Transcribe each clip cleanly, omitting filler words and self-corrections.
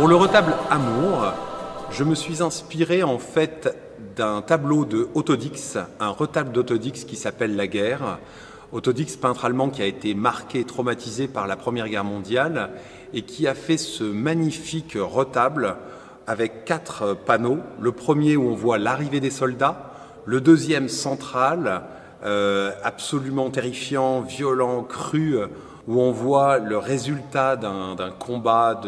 Pour le retable Amour, je me suis inspiré en fait d'un tableau de Autodix, un retable d'Autodix qui s'appelle La Guerre. Autodix, peintre allemand qui a été marqué, traumatisé par la Première Guerre mondiale et qui a fait ce magnifique retable avec 4 panneaux. Le premier où on voit l'arrivée des soldats, le deuxième central, absolument terrifiant, violent, cru, où on voit le résultat d'un combat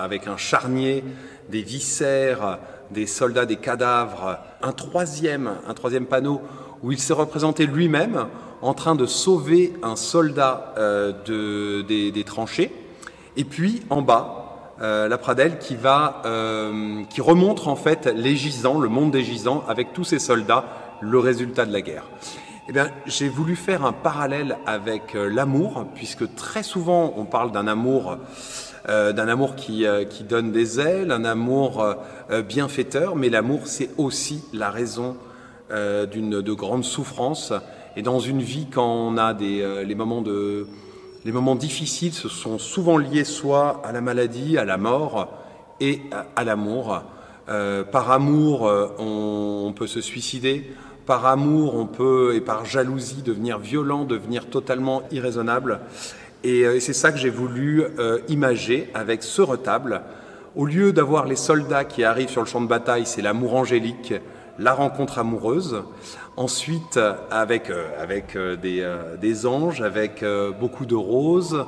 avec un charnier, des viscères, des soldats, des cadavres. Un troisième panneau où il s'est représenté lui-même en train de sauver un soldat des tranchées. Et puis en bas, la Pradelle qui remontre en fait les gisants, le monde des gisants, avec tous ces soldats, le résultat de la guerre. Eh bien, j'ai voulu faire un parallèle avec l'amour, puisque très souvent on parle d'un amour qui donne des ailes, un amour bienfaiteur, mais l'amour c'est aussi la raison de grandes souffrances. Et dans une vie, quand on a les moments difficiles, ce sont souvent liés soit à la maladie, à la mort et à l'amour. Par amour, on peut se suicider. Par amour, on peut, et par jalousie, devenir violent, devenir totalement irraisonnable. Et c'est ça que j'ai voulu imager avec ce retable. Au lieu d'avoir les soldats qui arrivent sur le champ de bataille, c'est l'amour angélique, la rencontre amoureuse. Ensuite, avec des anges, avec beaucoup de roses.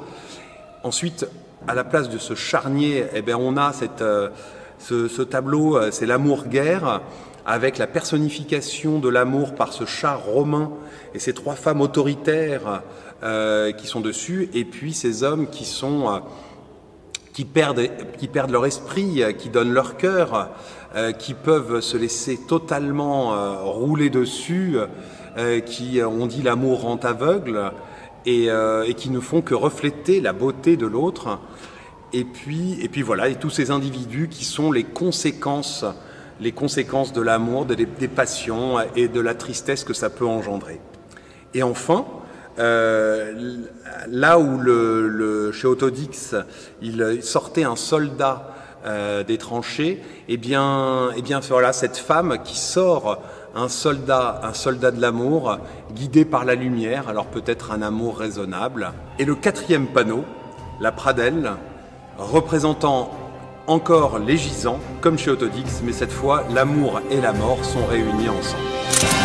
Ensuite, à la place de ce charnier, eh bien, on a ce tableau, c'est l'amour-guerre, avec la personnification de l'amour par ce char romain et ces 3 femmes autoritaires qui sont dessus, et puis ces hommes qui perdent leur esprit, qui donnent leur cœur, qui peuvent se laisser totalement rouler dessus, qui, on dit, l'amour rend aveugle, et qui ne font que refléter la beauté de l'autre. Et puis voilà, et tous ces individus qui sont les conséquences de l'amour, des passions et de la tristesse que ça peut engendrer. Et enfin, là où chez Autodix, il sortait un soldat des tranchées, eh bien voilà, cette femme qui sort un soldat de l'amour, guidé par la lumière, alors peut-être un amour raisonnable. Et le 4e panneau, la Pradelle, représentant encore les gisants, comme chez Autodix, mais cette fois, l'amour et la mort sont réunis ensemble.